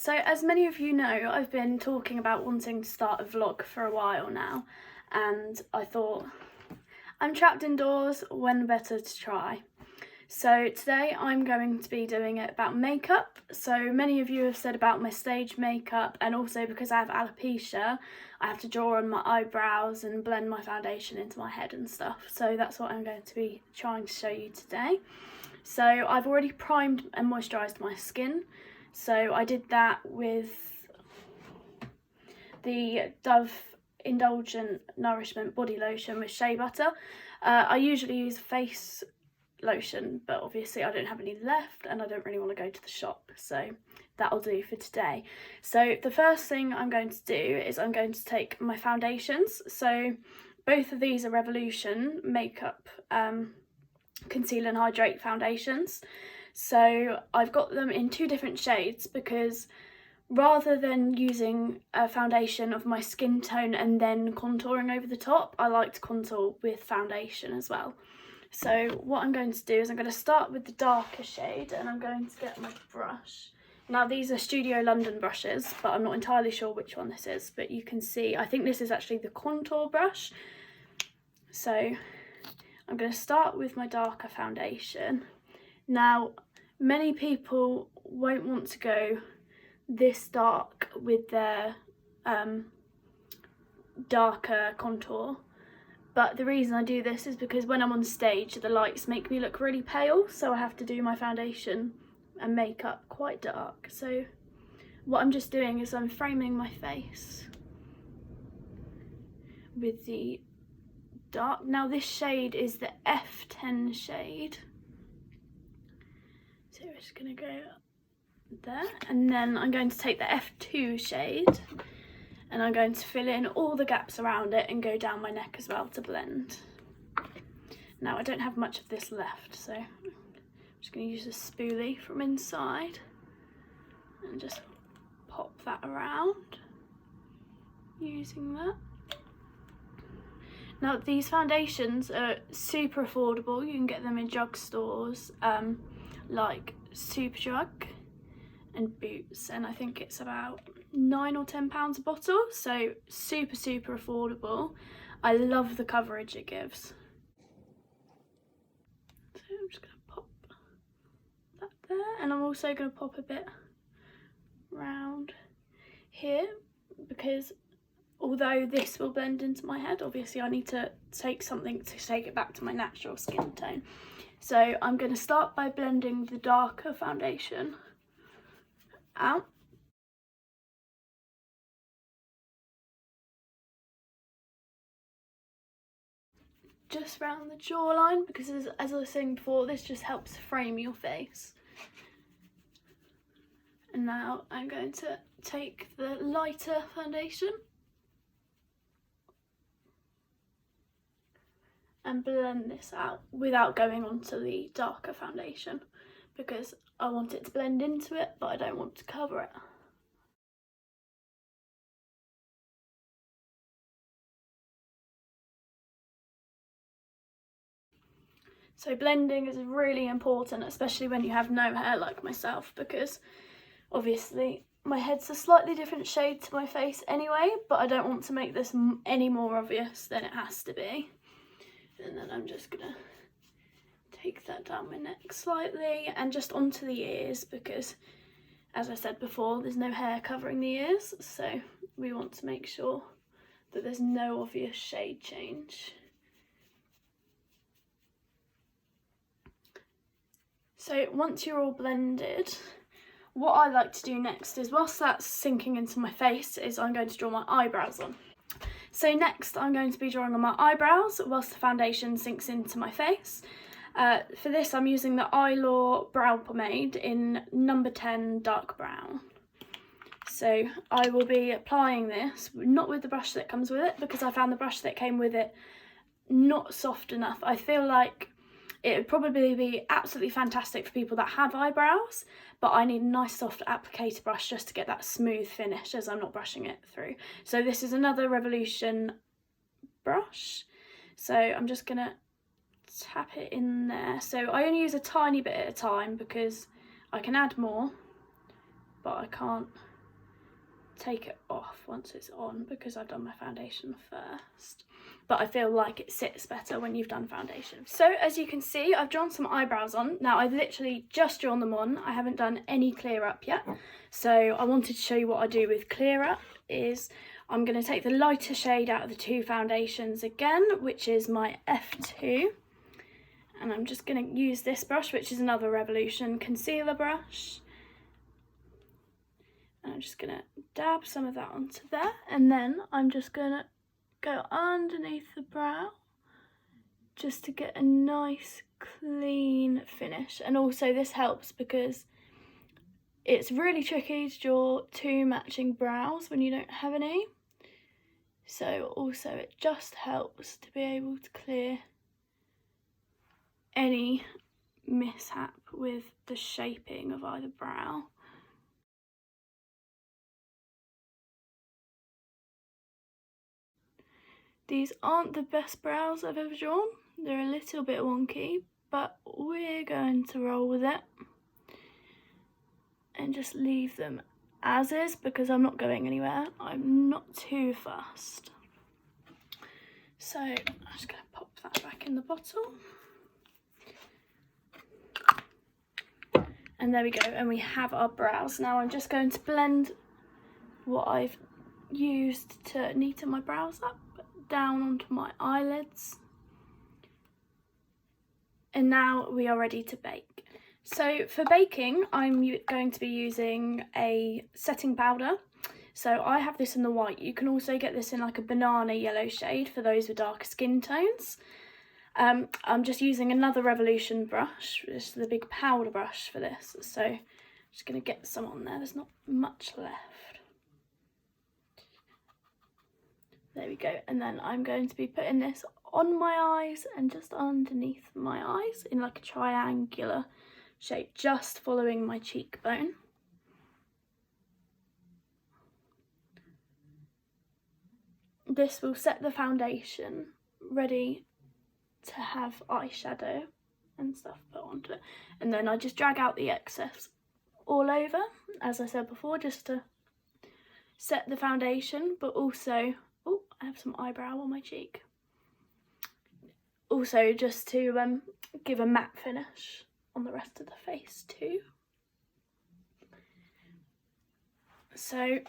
So as many of you know, I've been talking about wanting to start a vlog for a while now, and I thought, I'm trapped indoors, when better to try. So today I'm going to be doing it about makeup. So many of you have said about my stage makeup, and also because I have alopecia, I have to draw on my eyebrows and blend my foundation into my head and stuff. So that's what I'm going to be trying to show you today. So I've already primed and moisturised my skin. So I did that with the Dove Indulgent Nourishment Body Lotion with shea butter. I usually use face lotion, but obviously I don't have any left and I don't really want to go to the shop, so that'll do for today. So the first thing I'm going to do is I'm going to take my foundations. So both of these are Revolution Makeup Conceal and Hydrate foundations. So I've got them in two different shades because rather than using a foundation of my skin tone and then contouring over the top, I like to contour with foundation as well. So what I'm going to do is I'm going to start with the darker shade, and I'm going to get my brush. Now these are Studio London brushes, but I'm not entirely sure which one this is, but you can see, I think this is actually the contour brush. So I'm going to start with my darker foundation. Now many people won't want to go this dark with their darker contour, but the reason I do this is because when I'm on stage the lights make me look really pale, so I have to do my foundation and makeup quite dark. So what I'm just doing is I'm framing my face with the dark. Now this shade is the F10 shade, so we're just going to go there, and then I'm going to take the F2 shade and I'm going to fill in all the gaps around it and go down my neck as well to blend. Now I don't have much of this left, so I'm just going to use a spoolie from inside and just pop that around using that. Now these foundations are super affordable. You can get them in drugstores like Superdrug and Boots, and I think it's about £9 or £10 a bottle, so super affordable. I love the coverage it gives. So I'm just going to pop that there, and I'm also going to pop a bit round here, because although this will blend into my head, obviously I need to take something to take it back to my natural skin tone. So I'm going to start by blending the darker foundation out. Just round the jawline, because as I was saying before, this just helps frame your face. And now I'm going to take the lighter foundation and blend this out without going onto the darker foundation, because I want it to blend into it, but I don't want to cover it. So blending is really important, especially when you have no hair like myself, because obviously my head's a slightly different shade to my face anyway, but I don't want to make this any more obvious than it has to be. And then I'm just gonna take that down my neck slightly and just onto the ears, because as I said before, there's no hair covering the ears, so we want to make sure that there's no obvious shade change. So once you're all blended, what I like to do next is, whilst that's sinking into my face, is I'm going to draw my eyebrows on. So next I'm going to be drawing on my eyebrows whilst the foundation sinks into my face. For this I'm using the Eyelaw Brow Pomade in number 10 dark brown. So I will be applying this, not with the brush that comes with it, because I found the brush that came with it not soft enough. I feel like it would probably be absolutely fantastic for people that have eyebrows, but I need a nice soft applicator brush just to get that smooth finish as I'm not brushing it through. So this is another Revolution brush. So I'm just going to tap it in there. So I only use a tiny bit at a time because I can add more, but I can't take it off once it's on because I've done my foundation first. But I feel like it sits better when you've done foundation. So as you can see, I've drawn some eyebrows on. Now I've literally just drawn them on. I haven't done any clear up yet. So I wanted to show you what I do with clear up is I'm going to take the lighter shade out of the two foundations again, which is my F2. And I'm just going to use this brush, which is another Revolution concealer brush. And I'm just going to dab some of that onto there. And then I'm just going to go underneath the brow just to get a nice clean finish. And also this helps because it's really tricky to draw two matching brows when you don't have any. So also it just helps to be able to clear any mishap with the shaping of either brow. These aren't the best brows I've ever drawn. They're a little bit wonky, but we're going to roll with it and just leave them as is because I'm not going anywhere. I'm not too fussed. So I'm just going to pop that back in the bottle. And there we go, and we have our brows. Now I'm just going to blend what I've used to neaten my brows up down onto my eyelids. And now we are ready to bake. So for baking, I'm going to be using a setting powder. So I have this in the white. You can also get this in like a banana yellow shade for those with darker skin tones. I'm just using another Revolution brush, this is the big powder brush for this. So I'm just going to get some on there, there's not much left. There we go, and then I'm going to be putting this on my eyes and just underneath my eyes in like a triangular shape, just following my cheekbone. This will set the foundation ready to have eyeshadow and stuff put onto it, and then I just drag out the excess all over, as I said before, just to set the foundation, but also, oh, I have some eyebrow on my cheek, also just to give a matte finish on the rest of the face too. So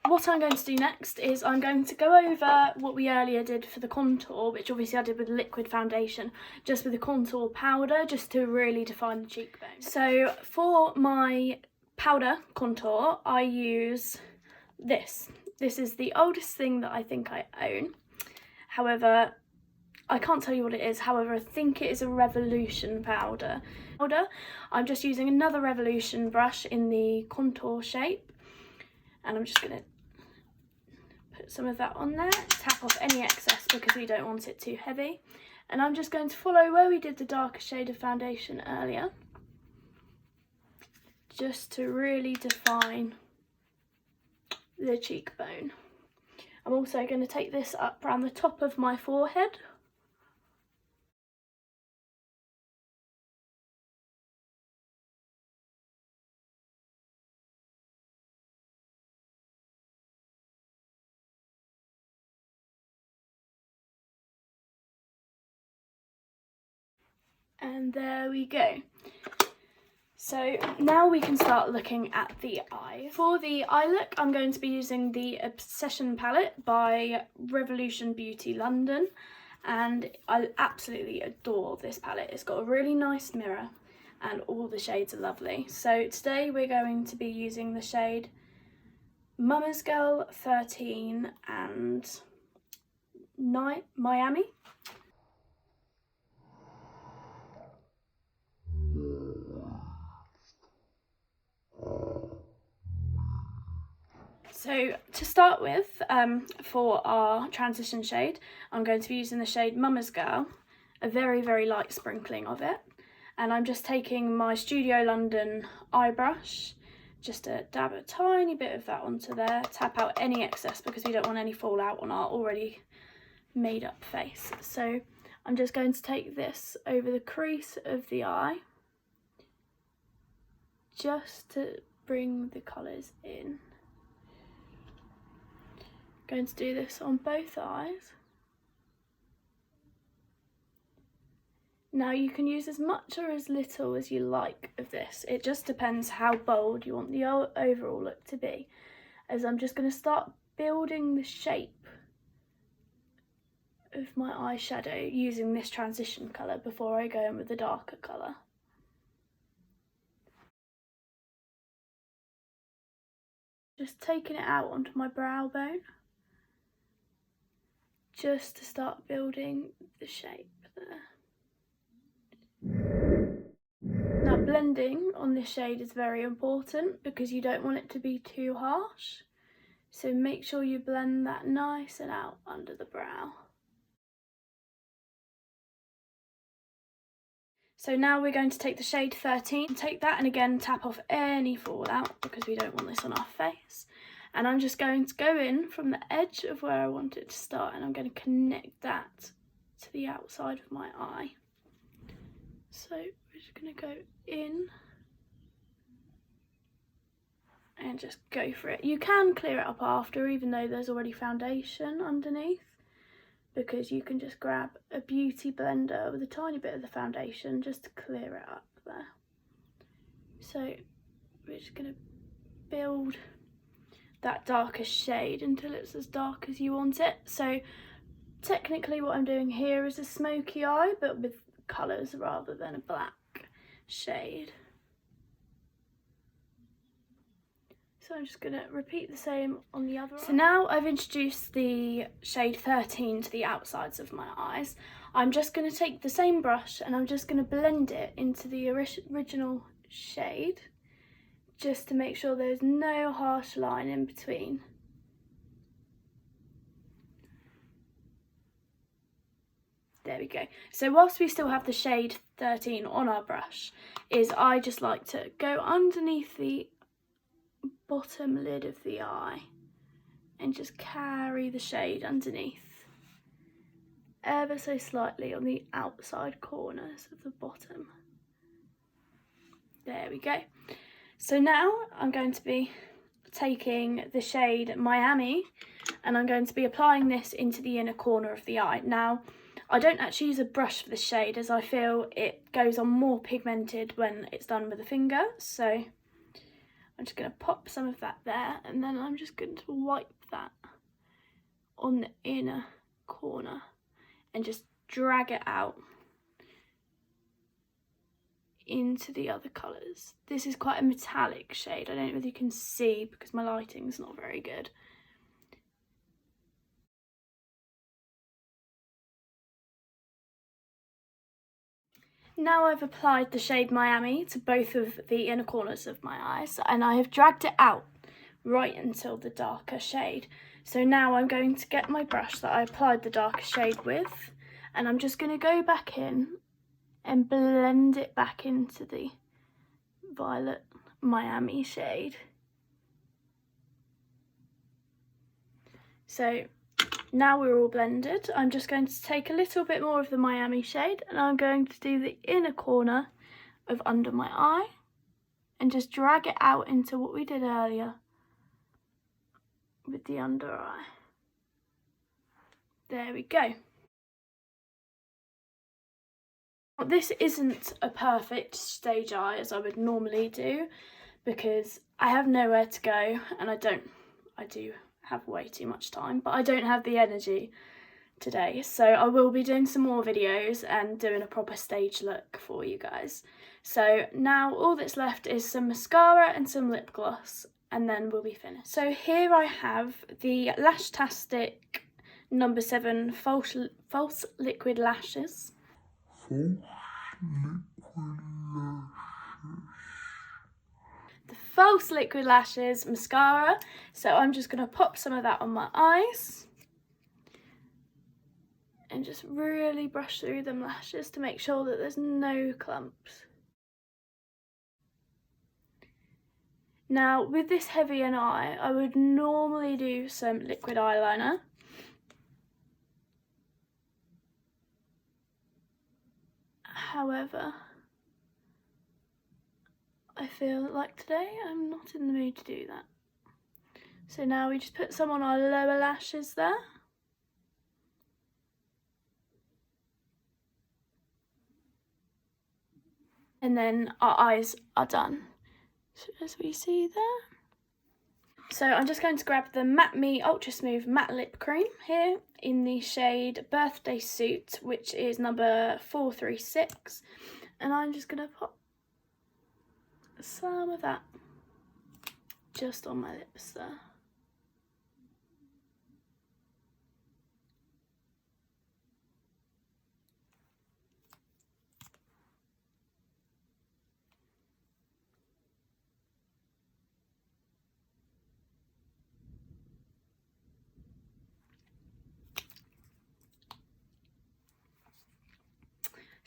what I'm going to do next is I'm going to go over what we earlier did for the contour, which obviously I did with liquid foundation, just with the contour powder, just to really define the cheekbone. So for my powder contour, I use this. This is the oldest thing that I think I own. However, I can't tell you what it is. However, I think it is a Revolution powder. I'm just using another Revolution brush in the contour shape. And I'm just going to put some of that on there, tap off any excess because we don't want it too heavy. And I'm just going to follow where we did the darker shade of foundation earlier, just to really define the cheekbone. I'm also going to take this up around the top of my forehead. And there we go. So now we can start looking at the eye. For the eye look, I'm going to be using the Obsession palette by Revolution Beauty London. And I absolutely adore this palette. It's got a really nice mirror and all the shades are lovely. So today we're going to be using the shade Mama's Girl 13 and Miami. So to start with, for our transition shade, I'm going to be using the shade Mama's Girl, a very, very light sprinkling of it. And I'm just taking my Studio London eye brush, just to dab a tiny bit of that onto there, tap out any excess because we don't want any fallout on our already made up face. So I'm just going to take this over the crease of the eye, just to bring the colours in. going to do this on both eyes. Now you can use as much or as little as you like of this. It just depends how bold you want the overall look to be. As I'm just going to start building the shape of my eyeshadow using this transition colour before I go in with the darker colour. Just taking it out onto my brow bone, just to start building the shape there. Now blending on this shade is very important because you don't want it to be too harsh. So make sure you blend that nice and out under the brow. So now we're going to take the shade 13, take that and again tap off any fallout because we don't want this on our face. And I'm just going to go in from the edge of where I want it to start and I'm going to connect that to the outside of my eye. So we're just going to go in and just go for it. You can clear it up after, even though there's already foundation underneath, because you can just grab a beauty blender with a tiny bit of the foundation just to clear it up there. So we're just going to build that darker shade until it's as dark as you want it. So technically what I'm doing here is a smoky eye, but with colours rather than a black shade. So I'm just going to repeat the same on the other eye. So now I've introduced the shade 13 to the outsides of my eyes. I'm just going to take the same brush and I'm just going to blend it into the original shade, just to make sure there's no harsh line in between. There we go. So whilst we still have the shade 13 on our brush, I just like to go underneath the bottom lid of the eye and just carry the shade underneath ever so slightly on the outside corners of the bottom. There we go. So now I'm going to be taking the shade Miami and I'm going to be applying this into the inner corner of the eye. Now I don't actually use a brush for this shade as I feel it goes on more pigmented when it's done with a finger, so I'm just going to pop some of that there and then I'm just going to wipe that on the inner corner and just drag it out into the other colours. This is quite a metallic shade. I don't know if you can see because my lighting's not very good. Now I've applied the shade Miami to both of the inner corners of my eyes and I have dragged it out right until the darker shade. So now I'm going to get my brush that I applied the darker shade with and I'm just going to go back in and blend it back into the violet Miami shade. So now we're all blended, I'm just going to take a little bit more of the Miami shade and I'm going to do the inner corner of under my eye and just drag it out into what we did earlier with the under eye. There we go. This isn't a perfect stage eye as I would normally do because I have nowhere to go and I do have way too much time, but I don't have the energy today, so I will be doing some more videos and doing a proper stage look for you guys. So now all that's left is some mascara and some lip gloss and then we'll be finished. So here I have the Lashtastic number 7 false liquid lashes. The false liquid lashes mascara, so I'm just going to pop some of that on my eyes and just really brush through them lashes to make sure that there's no clumps. Now with this heavy an eye I would normally do some liquid eyeliner, however I feel like today I'm not in the mood to do that. So now we just put some on our lower lashes there. And then our eyes are done, so as we see there. So I'm just going to grab the Matte Me Ultra Smooth Matte Lip Cream here in the shade Birthday Suit, which is number 436. And I'm just going to pop some of that just on my lips there.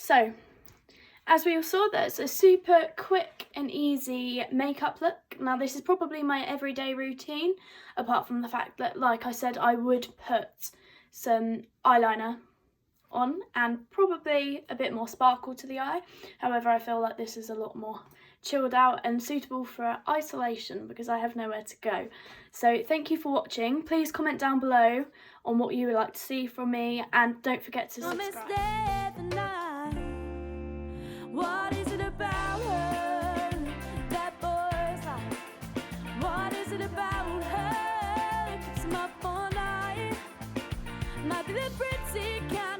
So, as we all saw, that's a super quick and easy makeup look. Now, this is probably my everyday routine, apart from the fact that, like I said, I would put some eyeliner on and probably a bit more sparkle to the eye. However, I feel like this is a lot more chilled out and suitable for isolation because I have nowhere to go. So thank you for watching. Please comment down below on what you would like to see from me, and don't forget to subscribe. What is it about her that boys like? What is it about her keeps him up all night? Might be the pretty kind